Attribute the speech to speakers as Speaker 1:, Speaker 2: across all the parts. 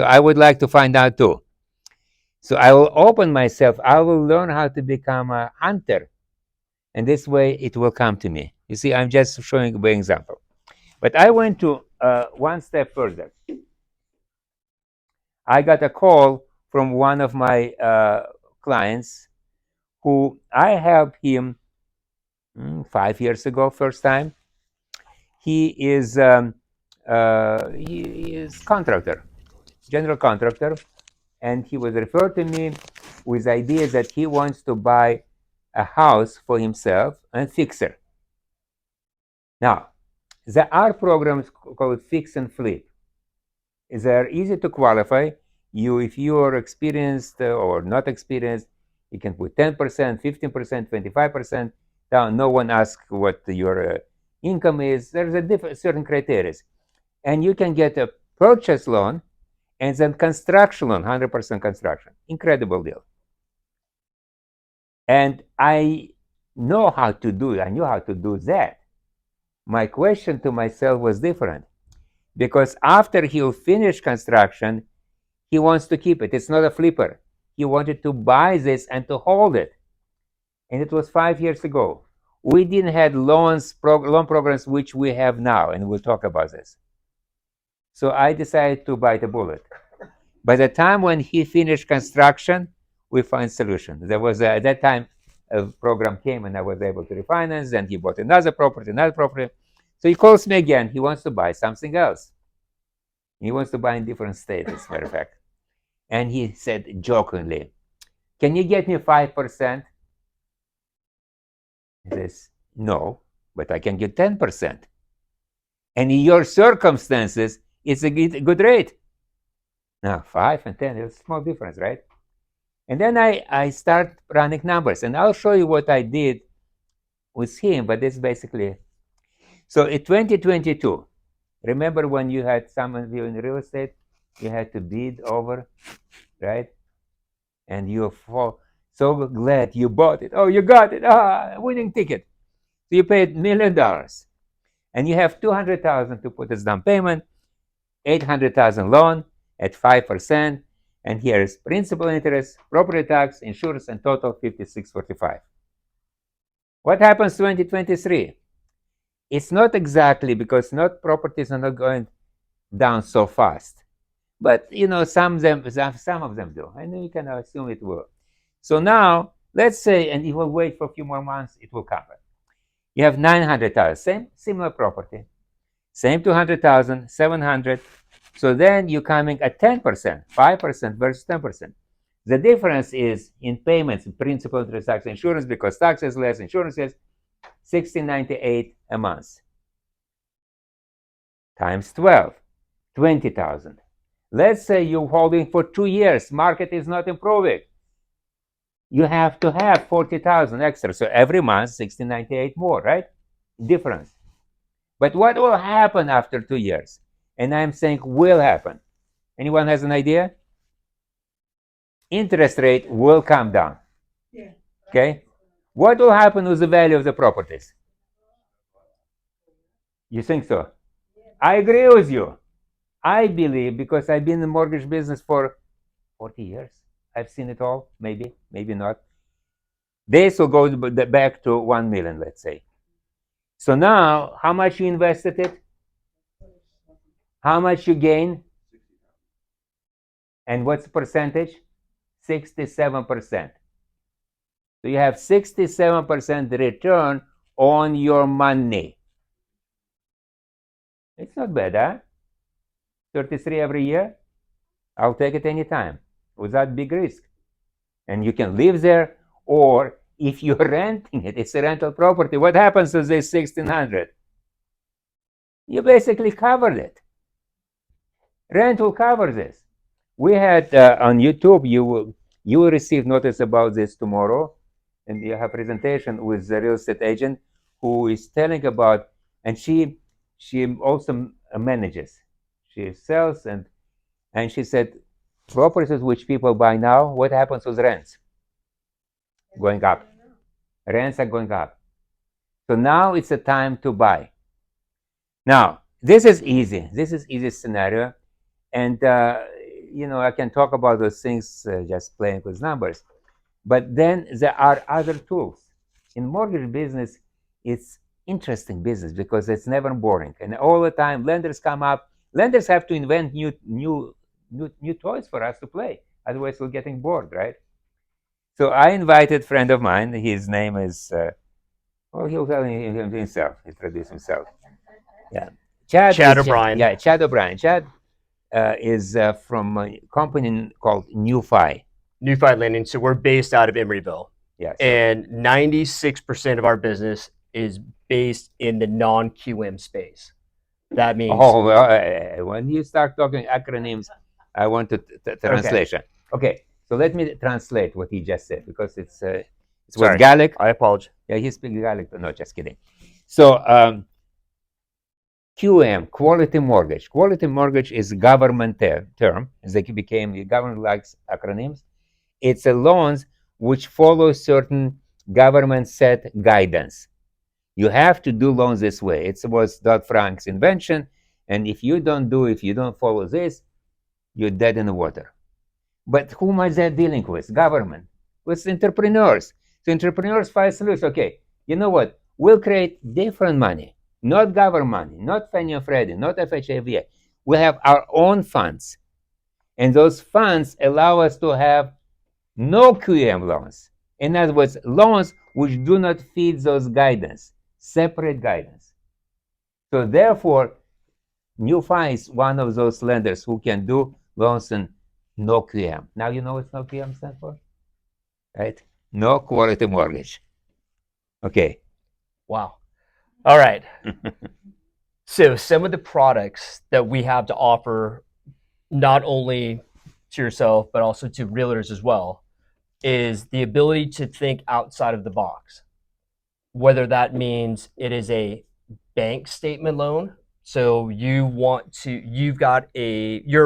Speaker 1: So I would like to find out too. So I will open myself. I will learn how to become a hunter, and this way it will come to me. You see, I'm just showing you an example. But I went to one step further. I got a call from one of my clients who I helped him 5 years ago, first time. He is contractor, general contractor, and he was referred to me with ideas that he wants to buy a house for himself and fix it. Now, there are programs called fix and flip. They're easy to qualify. If you are experienced or not experienced, you can put 10%, 15%, 25% down. No one asks what your income is. There's a certain criteria. And you can get a purchase loan and then construction loan, 100% construction. Incredible deal. And I know how to do it. I knew how to do that. My question to myself was different, because after he'll finish construction, he wants to keep it. It's not a flipper. He wanted to buy this and to hold it. And it was 5 years ago. We didn't have loan programs which we have now, and we'll talk about this. So I decided to bite the bullet. By the time when he finished construction, we found solution. There was at that time a program came and I was able to refinance. Then he bought another property. So he calls me again. He wants to buy something else. He wants to buy in different states, as a matter of fact. And he said jokingly, "Can you get me 5%?" He says, "No, but I can get 10%. And in your circumstances, it's a good rate." Now, 5 and 10 is a small difference, right? And then I start running numbers, and I'll show you what I did with him, but it's basically. So in 2022, remember when you had some of you in real estate, you had to bid over, right? And you're so glad you bought it. Oh, you got it. Winning ticket. So you paid $1 million, and you have $200,000 to put as down payment, $800,000 loan at 5%, and here is principal, interest, property tax, insurance, and total $56.45. What happens 2023? It's not exactly, because not properties are not going down so fast, but some of them do, and you can assume it will. So now let's say, and it will wait for a few more months, it will come. You have 900,000, similar property, same 200,000, 700. So then you're coming at 10%, 5% versus 10%. The difference is in payments, principal, interest, tax, insurance, because tax is less, insurance is $16.98 a month. Times 12, 20,000. Let's say you're holding for 2 years, market is not improving. You have to have 40,000 extra. So every month, $16.98 more, right? Difference. But what will happen after 2 years? And I'm saying will happen. Anyone has an idea? Interest rate will come down. Yeah. Okay? What will happen with the value of the properties? You think so? Yeah. I agree with you. I believe, because I've been in the mortgage business for 40 years. I've seen it all. Maybe not. This will go back to 1 million, let's say. So now, how much you invested it? How much you gain? And what's the percentage? 67%. So you have 67% return on your money. It's not bad, huh? 33 every year. I'll take it anytime without big risk. And you can live there, or if you're renting it, it's a rental property. What happens to this 1,600? You basically covered it. Rent will cover this. We had on YouTube, you will receive notice about this tomorrow, and you have a presentation with the real estate agent who is telling about, and she also manages. She sells, and she said properties which people buy now, what happens with rents? Going up. Rents are going up. So now it's a time to buy. Now, this is easy. This is easy scenario. And I can talk about those things just playing with numbers. But then there are other tools. In mortgage business, it's interesting business because it's never boring. And all the time, lenders come up. Lenders have to invent new toys for us to play. Otherwise, we're getting bored, right? So I invited a friend of mine. His name is, he'll tell himself, introduce himself. Yeah.
Speaker 2: Chad O'Brien.
Speaker 1: Yeah, Chad O'Brien. Chad is from a company called NewFi.
Speaker 2: NewFi Lending. So we're based out of Emeryville.
Speaker 1: Yeah.
Speaker 2: And 96% of our business is based in the non-QM space. That means...
Speaker 1: Oh, well, when you start talking acronyms, I want to translation. Okay, so let me translate what he just said because it's what Gallic.
Speaker 2: I apologize.
Speaker 1: Yeah, he speaks Gallic. No, just kidding. So QM, quality mortgage. Quality mortgage is a government term. They became, the government likes acronyms. It's a loans which follow certain government set guidance. You have to do loans this way. It was Dodd-Frank's invention. And if you don't follow this, you're dead in the water. But who am I dealing with? Government, with entrepreneurs. So entrepreneurs find solutions. Okay, you know what? We'll create different money, not government money, not Fannie and Freddie, not FHA. We'll have our own funds. And those funds allow us to have no QM loans. In other words, loans which do not fit those guidance, separate guidance. So therefore, NewFi is one of those lenders who can do loans in no QM. Now you know what no QM stands for? Right? No quality mortgage. Okay.
Speaker 2: Wow. All right. So some of the products that we have to offer, not only to yourself, but also to realtors as well, is the ability to think outside of the box. Whether that means it is a bank statement loan. So you're a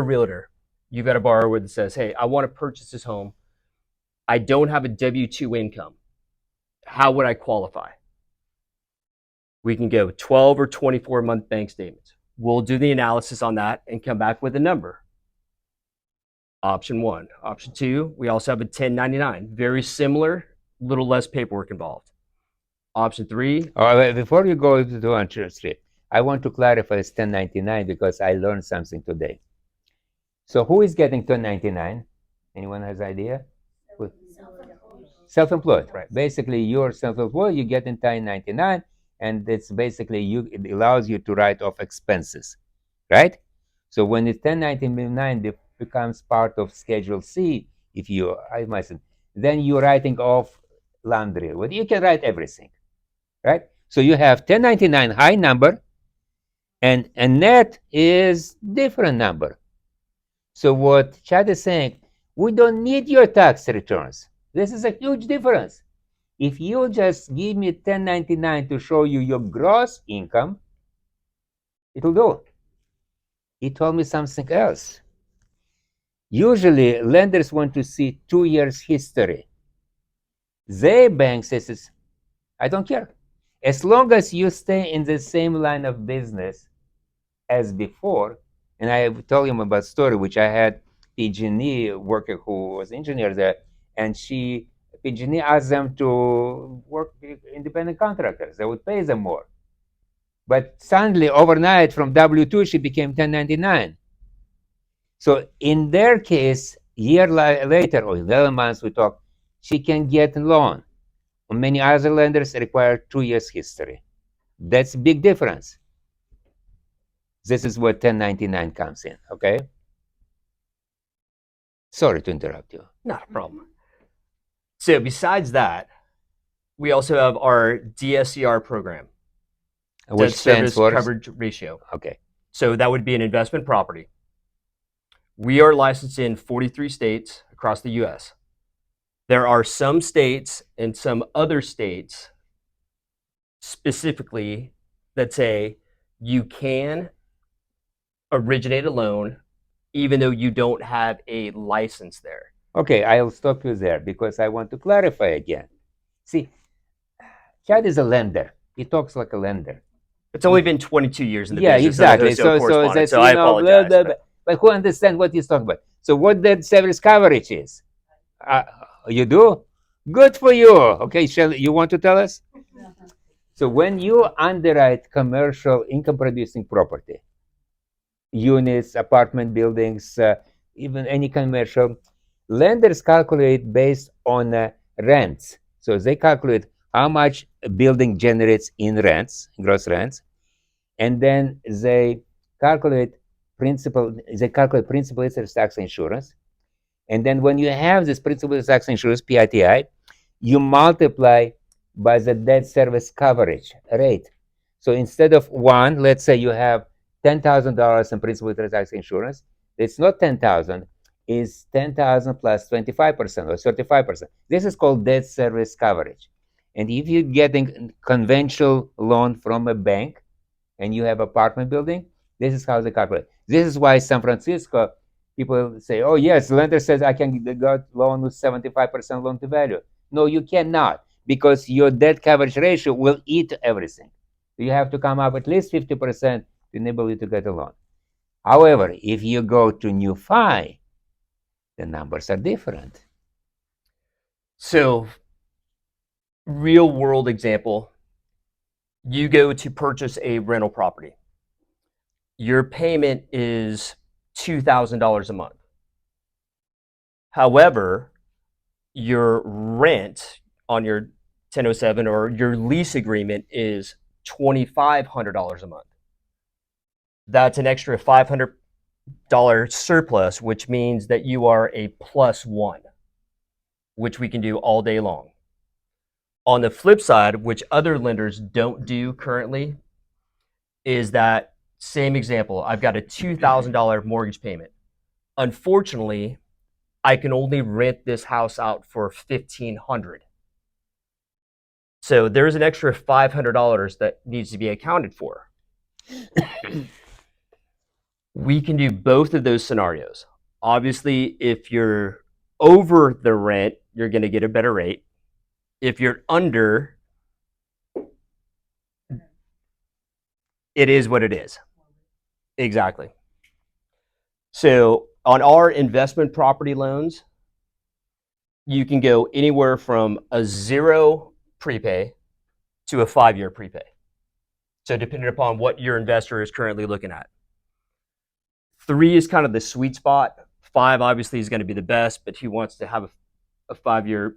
Speaker 2: realtor. You've got a borrower that says, hey, I want to purchase this home. I don't have a W-2 income. How would I qualify? We can go 12 or 24-month bank statements. We'll do the analysis on that and come back with a number. Option one. Option two, we also have a 1099. Very similar, little less paperwork involved. Option three.
Speaker 1: Before you go to option three, I want to clarify this 1099 because I learned something today. So who is getting 1099? Anyone has idea? Self-employed. Right. Basically, you're self-employed, you get in 1099, and it's basically it allows you to write off expenses, right? So when it's 1099, it becomes part of Schedule C. Then you're writing off laundry. Well, you can write everything, right? So you have 1099 high number, and net is different number. So what Chad is saying, we don't need your tax returns. This is a huge difference. If you just give me 1099 to show you your gross income, it'll do. He told me something else. Usually, lenders want to see 2 years history. Their bank says, I don't care. As long as you stay in the same line of business as before, and I told him about a story which I had PG&E worker who was engineer there, and PG&E asked them to work independent contractors. They would pay them more. But suddenly, overnight, from W-2, she became 1099. So in their case, year later, or 11 months, she can get a loan. Many other lenders require 2 years history. That's a big difference. This is where 1099 comes in, okay? Sorry to interrupt you.
Speaker 2: Not a problem. So besides that, we also have our DSCR program.
Speaker 1: Which stands for?
Speaker 2: Coverage ratio.
Speaker 1: Okay.
Speaker 2: So that would be an investment property. We are licensed in 43 states across the U.S. There are some states and some other states specifically that say you can originate a loan even though you don't have a license there.
Speaker 1: Okay, I'll stop you there because I want to clarify again. See, Chad is a lender. He talks like a lender.
Speaker 2: It's only been 22 years in the
Speaker 1: business.
Speaker 2: Yeah, exactly.
Speaker 1: So that's,
Speaker 2: I apologize.
Speaker 1: But who understands what he's talking about? So what debt service coverage is? You do? Good for you. Okay, Shelley, you want to tell us? So when you underwrite commercial income producing property, units, apartment buildings, even any commercial, lenders calculate based on rents. So they calculate how much a building generates in rents, gross rents, and then they calculate principal, interest, tax, insurance. And then when you have this principal, interest, tax, insurance, PITI, you multiply by the debt service coverage rate. So instead of one, let's say you have $10,000 in principal, interest, tax, insurance. It's not 10,000. It's 10,000 plus 25% or 35%. This is called debt service coverage. And if you're getting conventional loan from a bank and you have apartment building, this is how they calculate. This is why San Francisco people say, "Oh yes, the lender says I can get loan with 75% loan to value." No, you cannot, because your debt coverage ratio will eat everything. You have to come up at least 50% to enable you to get a loan. However, if you go to NewFi, the numbers are different.
Speaker 2: So, real world example, you go to purchase a rental property. Your payment is $2,000 a month. However, your rent on your 1007 or your lease agreement is $2,500 a month. That's an extra $500 surplus, which means that you are a +1, which we can do all day long. On the flip side, which other lenders don't do currently, is that same example. I've got a $2,000 mortgage payment. Unfortunately, I can only rent this house out for $1,500. So there's an extra $500 that needs to be accounted for. We can do both of those scenarios. Obviously, if you're over the rent, you're going to get a better rate. If you're under, it is what it is. Exactly. So on our investment property loans, you can go anywhere from a 0 prepay to a 5-year prepay. So depending upon what your investor is currently looking at. 3 is kind of the sweet spot. 5 obviously is going to be the best, but he wants to have a 5-year,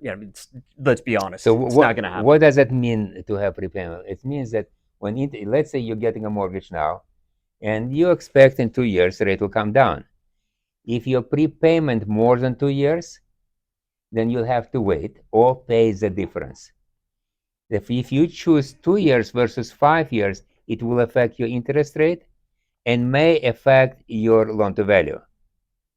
Speaker 2: let's be honest,
Speaker 1: So
Speaker 2: it's not going to happen.
Speaker 1: What does that mean to have prepayment? It means that when let's say you're getting a mortgage now, and you expect in 2 years the rate will come down. If your prepayment more than 2 years, then you'll have to wait or pay the difference. If you choose 2 years versus 5 years, it will affect your interest rate and may affect your loan to value.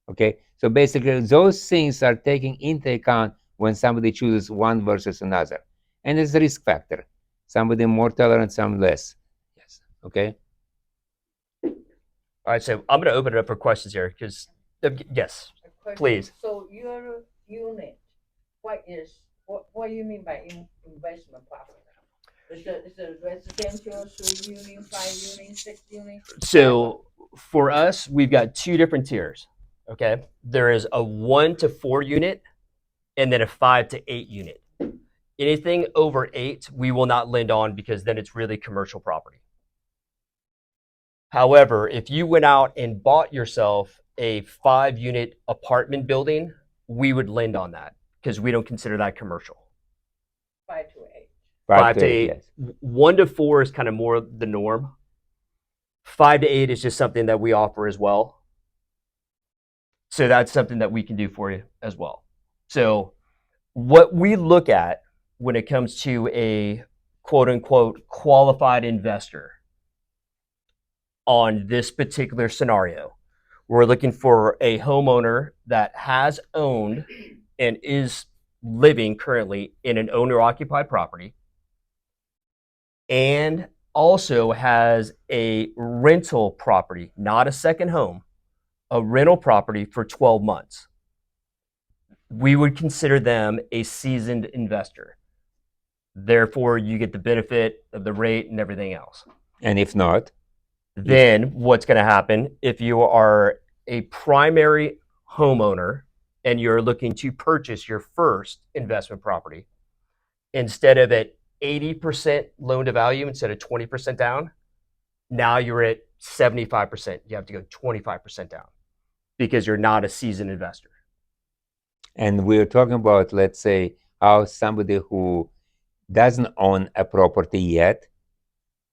Speaker 1: Okay, so basically those things are taken into account when somebody chooses one versus another, and it's a risk factor. Somebody more tolerant, some less. Yes. Okay.
Speaker 2: All right, so I'm going to open it up for questions here because yes, please.
Speaker 3: So your unit, what do you mean by investment property? Is it residential, 3 unit, 5 unit, 6 unit?
Speaker 2: So for us, we've got 2 different tiers. Okay, there is a 1 to 4 unit, and then a 5 to 8 unit. Anything over 8, we will not lend on because then it's really commercial property. However, if you went out and bought yourself a 5-unit apartment building, we would lend on that because we don't consider that commercial.
Speaker 3: 5 to 8.
Speaker 2: 5 to 8.
Speaker 1: Yes.
Speaker 2: 1 to 4 is kind of more the norm. 5 to 8 is just something that we offer as well. So that's something that we can do for you as well. So what we look at when it comes to a quote unquote qualified investor on this particular scenario, we're looking for a homeowner that has owned and is living currently in an owner-occupied property and also has a rental property, not a second home, a rental property for 12 months. We would consider them a seasoned investor. Therefore, you get the benefit of the rate and everything else.
Speaker 1: And if not,
Speaker 2: Then what's going to happen if you are a primary homeowner and you're looking to purchase your first investment property, instead of at 80% loan to value instead of 20% down, now you're at 75%. You have to go 25% down because you're not a seasoned investor.
Speaker 1: And we're talking about, let's say, how somebody who doesn't own a property yet,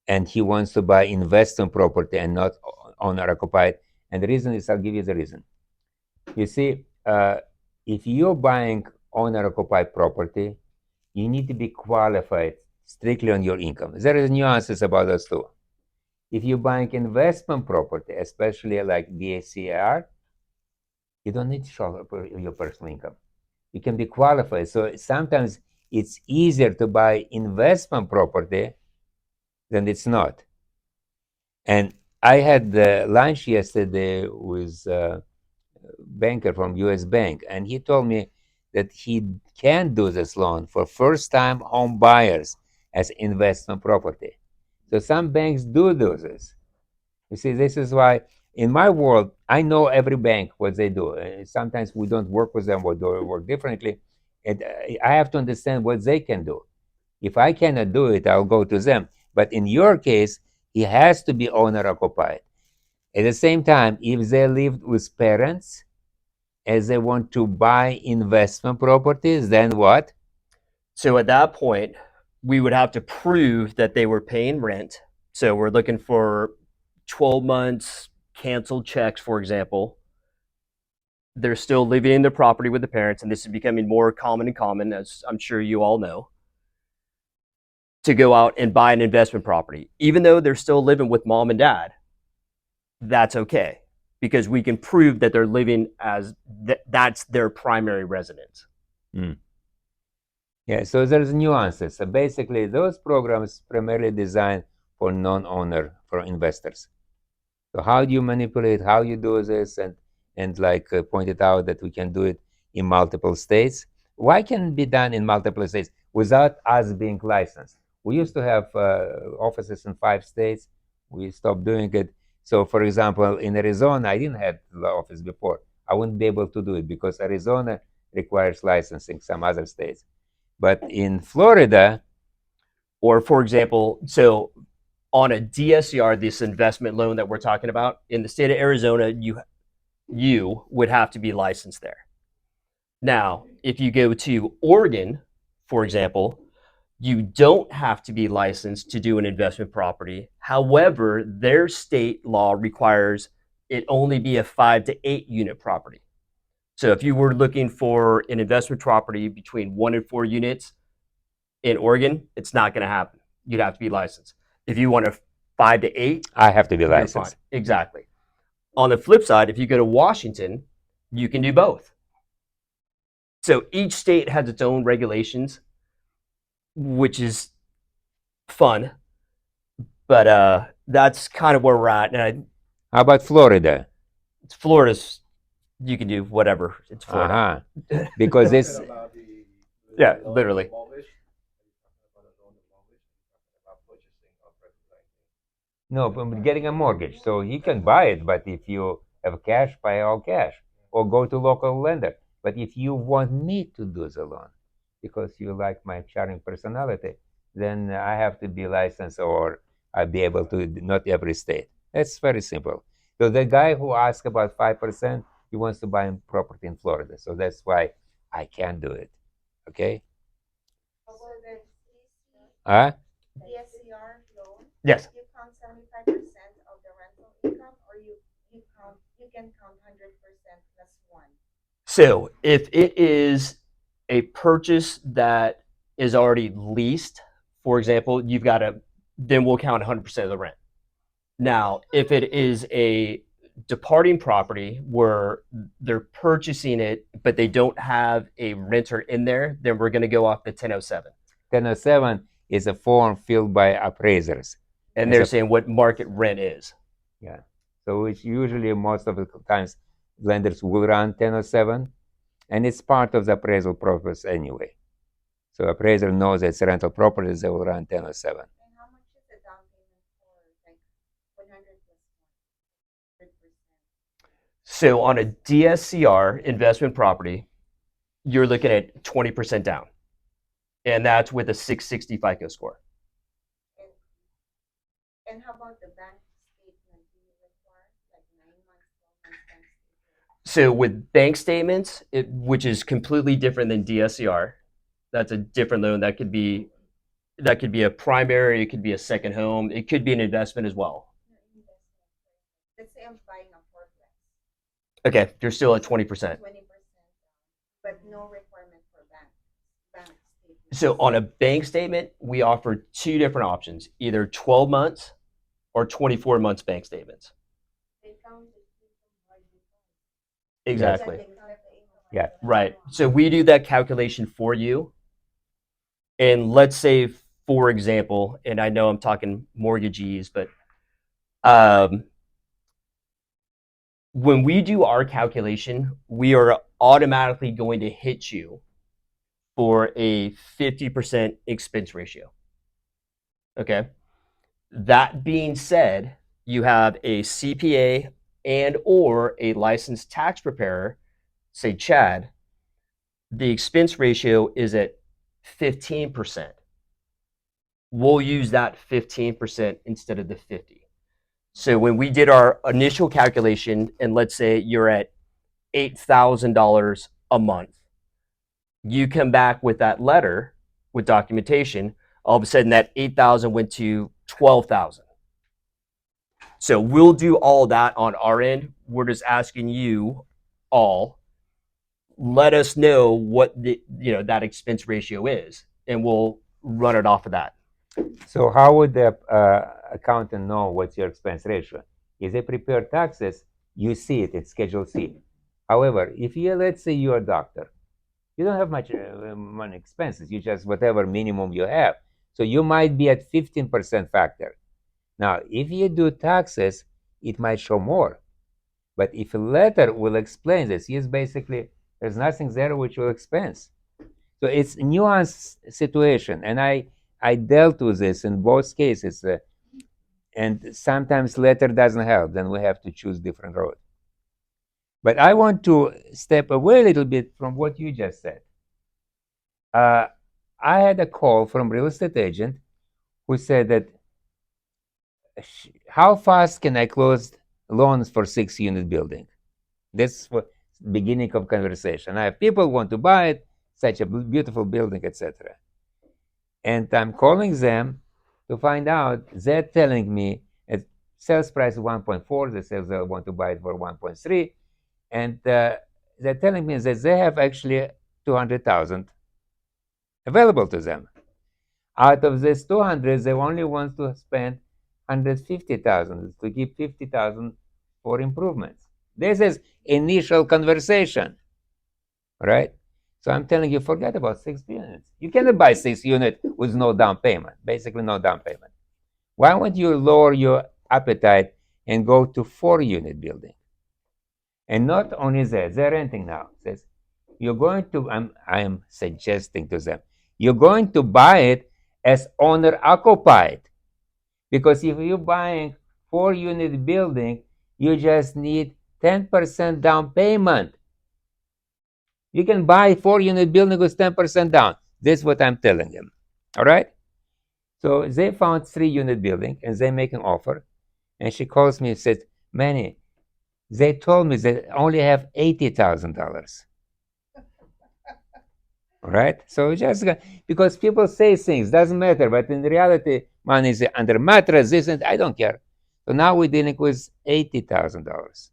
Speaker 1: and he wants to buy investment property and not owner occupied. And the reason is, I'll give you the reason. You see, if you're buying owner occupied property, you need to be qualified strictly on your income. There is nuances about those too. If you're buying investment property, especially like BACR, you don't need to show your personal income. You can be qualified. So sometimes it's easier to buy investment property than it's not. And I had lunch yesterday with a banker from US Bank, and he told me that he can do this loan for first-time home buyers as investment property. So some banks do this. You see, this is why in my world, I know every bank what they do. Sometimes we don't work with them or do work differently. And I have to understand what they can do. If I cannot do it, I'll go to them. But in your case, he has to be owner occupied. At the same time, if they lived with parents, as they want to buy investment properties, then what?
Speaker 2: So at that point, we would have to prove that they were paying rent. So we're looking for 12 months canceled checks, for example. They're still living in their property with the parents, and this is becoming more common and common, as I'm sure you all know, to go out and buy an investment property. Even though they're still living with mom and dad, that's okay, because we can prove that they're living as that's their primary residence.
Speaker 1: Yeah, so there's nuances. So basically, those programs primarily designed for non-owner, for investors. So how do you manipulate, how you do this, and like pointed out that we can do it in multiple states. Why can it be done in multiple states without us being licensed? We used to have offices in 5 states. We stopped doing it. So for example, in Arizona, I didn't have the office before. I wouldn't be able to do it because Arizona requires licensing, some other states. But in Florida,
Speaker 2: or for example, so on a DSCR, this investment loan that we're talking about, in the state of Arizona, you would have to be licensed there. Now, if you go to Oregon, for example, you don't have to be licensed to do an investment property. However, their state law requires it only be a 5 to 8 unit property. So if you were looking for an investment property between 1 and 4 units in Oregon, it's not going to happen. You'd have to be licensed. If you want a 5 to 8,
Speaker 1: I have to be
Speaker 2: you're
Speaker 1: licensed.
Speaker 2: fine. Exactly. On the flip side, if you go to Washington, you can do both. So each state has its own regulations, which is fun. But that's kind of where we're at. And
Speaker 1: How about Florida?
Speaker 2: Florida's, you can do whatever. It's Florida.
Speaker 1: Because this,
Speaker 2: Yeah, literally.
Speaker 1: no, but getting a mortgage. So he can buy it, but if you have cash, buy all cash or go to local lender. But if you want me to do the loan because you like my charming personality, then I have to be licensed or I'll be able to, not every state. That's very simple. So the guy who asked about 5%, he wants to buy a property in Florida. So that's why I can't do it. Okay? Huh?
Speaker 4: DSCR loan,
Speaker 2: Yes.
Speaker 4: you count 75% of the rental income, or you can count 100% plus 1.
Speaker 2: So if it is a purchase that is already leased, for example, then we'll count 100% of the rent. Now, if it is a departing property where they're purchasing it, but they don't have a renter in there, then we're going to go off the 1007.
Speaker 1: 1007 is a form filled by appraisers.
Speaker 2: And they're saying what market rent is.
Speaker 1: Yeah. So it's usually most of the times lenders will run 1007, and it's part of the appraisal process anyway. So appraiser knows it's rental properties, they will run 1007.
Speaker 4: And how much is the down payment for like 100 plus 100%?
Speaker 2: So on a DSCR investment property, you're looking at 20% down, and that's with a 660 FICO score.
Speaker 4: And how about the bank statement? Do you require like 9 months, 12 months bank statement?
Speaker 2: So with bank statements, which is completely different than DSCR, that's a different loan. That could be a primary, it could be a second home, it could be an investment as well.
Speaker 4: No, investment. Let's say I'm buying a fourplex,
Speaker 2: Okay, you're still at 20%.
Speaker 4: 20%, but no requirement for bank statement.
Speaker 2: So on a bank statement, we offer two different options, either 12 months or 24 months bank statements.
Speaker 4: They count it by default.
Speaker 2: Exactly.
Speaker 4: They count the income by
Speaker 1: Yeah.
Speaker 4: default.
Speaker 2: Right. So we do that calculation for you. And let's say, for example, and I know I'm talking mortgagees, but when we do our calculation, we are automatically going to hit you for a 50% expense ratio. Okay. That being said, you have a CPA and or a licensed tax preparer, say Chad, the expense ratio is at 15%. We'll use that 15% instead of the 50. So when we did our initial calculation, and let's say you're at $8,000 a month, you come back with that letter with documentation, all of a sudden that 8,000 went to 12,000. So we'll do all that on our end. We're just asking you all, let us know what that expense ratio is, and we'll run it off of that.
Speaker 1: So how would the accountant know what's your expense ratio? If they prepare taxes, you see it, it's Schedule C. However, if let's say you're a doctor, you don't have much money expenses, you just whatever minimum you have. So you might be at 15% factor. Now, if you do taxes, it might show more. But if a letter will explain this, yes, basically, there's nothing there which will expense. So it's a nuanced situation, and I dealt with this in both cases, and sometimes letter doesn't help. Then we have to choose different road. But I want to step away a little bit from what you just said. I had a call from a real estate agent who said that, how fast can I close loans for 6-unit building? This was beginning of conversation. I have people want to buy it, such a beautiful building, etc. And I'm calling them to find out. They're telling me a sales price of 1.4. They say they want to buy it for 1.3, and they're telling me that they have actually 200,000 available to them. Out of this 200, they only want to spend 150,000 to keep 50,000 for improvements. This is initial conversation, right? So I'm telling you, forget about 6 units. You cannot buy 6 units with no down payment, basically no down payment. Why won't you lower your appetite and go to 4-unit building? And not only that, they're renting now. Says you're going to. I am suggesting to them, you're going to buy it as owner occupied, because if you're buying 4-unit building, you just need 10% down payment. You can buy 4-unit building with 10% down. This is what I'm telling them. All right. So they found 3-unit building and they make an offer. And she calls me and says, Manny, they told me they only have $80,000. All right. So just because people say things, doesn't matter. But in reality, money is under mattress, this and I don't care. So now we're dealing with $80,000.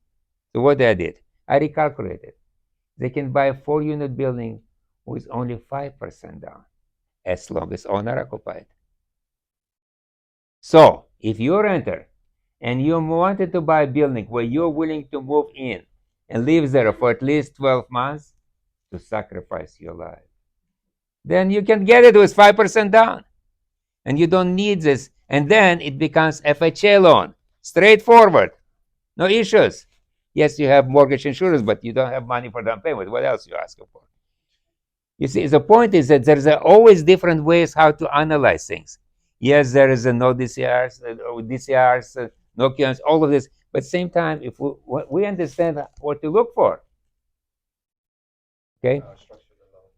Speaker 1: So what I did, I recalculated. They can buy a 4-unit building with only 5% down, as long as owner occupied. So if you're a renter and you wanted to buy a building where you're willing to move in and live there for at least 12 months to sacrifice your life, then you can get it with 5% down. And you don't need this. And then it becomes FHA loan. Straightforward. No issues. Yes, you have mortgage insurance, but you don't have money for down payment. What else are you asking for? You see, the point is that there's always different ways how to analyze things. Yes, there is a no DCRs, DCRs, no QMs, all of this. But same time, if we understand what to look for, okay?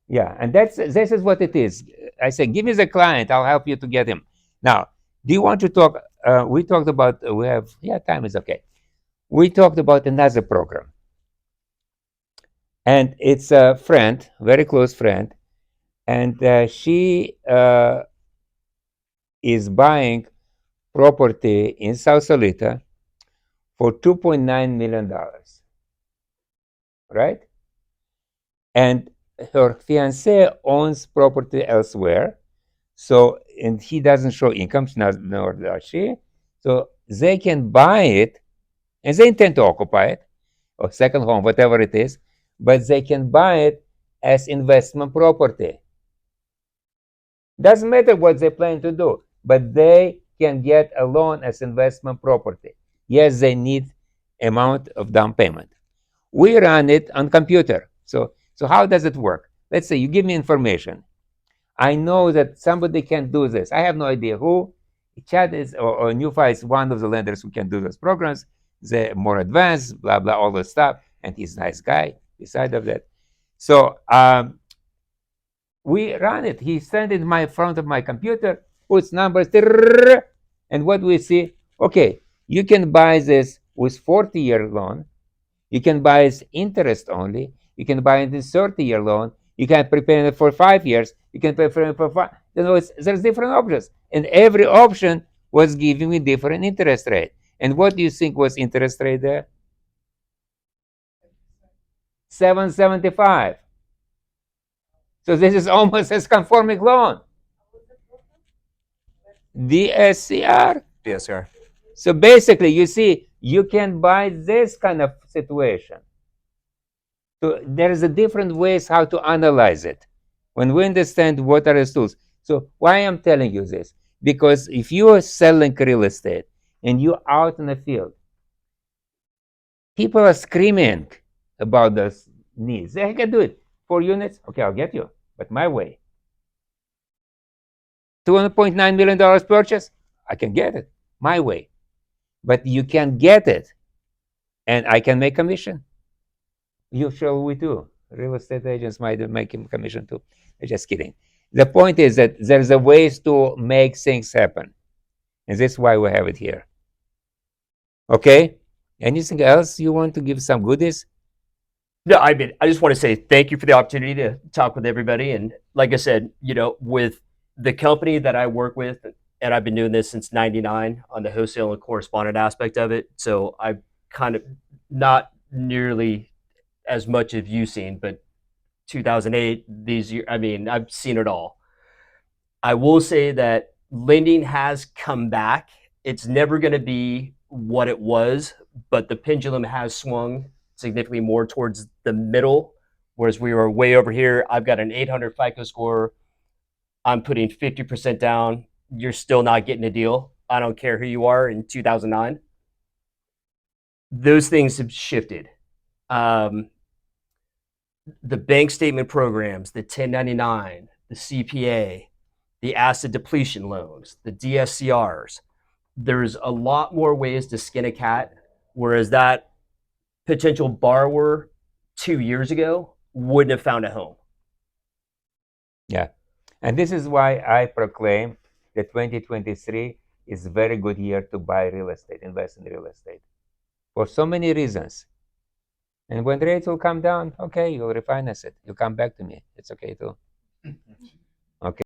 Speaker 1: Yeah, and this is what it is. I say, give me the client, I'll help you to get him. Now, do you want to talk? We talked about time is okay. We talked about another program, and it's a friend, very close friend, and she is buying property in South Solita for $2.9 million, right? And her fiance owns property elsewhere, so and he doesn't show income, nor does she. So they can buy it, and they intend to occupy it, or second home, whatever it is, but they can buy it as investment property. Doesn't matter what they plan to do, but they can get a loan as investment property. Yes, they need amount of down payment. We run it on computer. So how does it work? Let's say you give me information. I know that somebody can do this. I have no idea who. Chad is or NewFi is one of the lenders who can do those programs. They're more advanced, blah blah, all this stuff, and he's a nice guy. Beside of that, so we run it. He sent it in my front of my computer, puts numbers, and what we see, okay, you can buy this with 40-year loan. You can buy it interest only. You can buy it in 30-year loan. You can prepay it for 5 years. You can pay for it for 5. There's different options, and every option was giving me different interest rate. And what do you think was interest rate there? 7.75. So this is almost as conforming loan. DSCR.
Speaker 5: DSCR.
Speaker 1: So basically, you see, you can buy this kind of situation. So there is a different ways how to analyze it when we understand what are the tools. So why I'm telling you this? Because if you are selling real estate and you're out in the field, people are screaming about those needs. They can do it. 4 units, okay, I'll get you, but my way. $2.9 million purchase, I can get it my way. But you can get it, and I can make commission. You shall we too. Real estate agents might make commission too. Just kidding. The point is that there's a ways to make things happen, and this is why we have it here. Okay. Anything else you want to give some goodies?
Speaker 2: No, I mean, I just want to say thank you for the opportunity to talk with everybody. And like I said, with the company that I work with, and I've been doing this since '99 on the wholesale and correspondent aspect of it. So I've kind of not nearly as much as you've seen, but 2008, these years, I mean, I've seen it all. I will say that lending has come back. It's never going to be what it was, but the pendulum has swung significantly more towards the middle, whereas we were way over here. I've got an 800 FICO score. I'm putting 50% down. You're still not getting a deal. I don't care who you are in 2009. Those things have shifted. The bank statement programs, the 1099, the CPA, the asset depletion loans, the DSCRs. There's a lot more ways to skin a cat, whereas that potential borrower 2 years ago wouldn't have found a home.
Speaker 1: Yeah. And this is why I proclaim that 2023 is a very good year to buy real estate, invest in real estate, for so many reasons. And when rates will come down, okay, you'll refinance it. You'll come back to me. It's okay too.